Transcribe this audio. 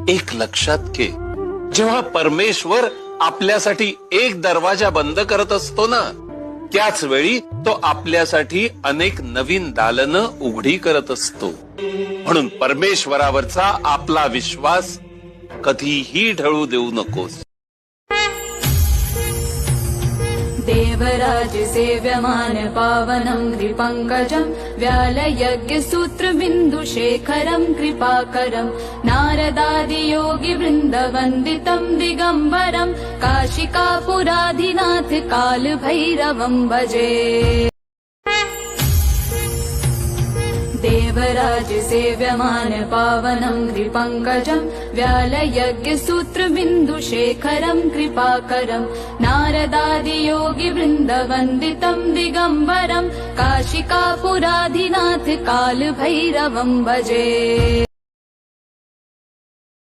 एक लक्षात घे, जेव्हा परमेश्वर आपल्यासाठी एक दरवाजा बंद करत असतो ना, त्याच वेळी तो आपल्यासाठी अनेक नवीन दालनं उघडी करत असतो. म्हणून परमेश्वरावरचा आपला विश्वास कधीही ढळू देऊ नकोस. देवराज सेव्यमान पावनं कृपङ्कजं व्यालयज्ञसूत्रबिन्दुशेखरं कृपाकरं नारदादियोगिवृन्दवन्दितं दिगम्बरं काशिकापुराधिनाथ कालभैरवं भजे. देवराज सेव्यमान पावनं कृपङ्कजं व्यालयज्ञसूत्रबिन्दुशेखरं कृपाकरं नारदादियोगिवृन्दवन्दितं दिगम्बरं काशिकापुराधिनाथ कालभैरवं भजे.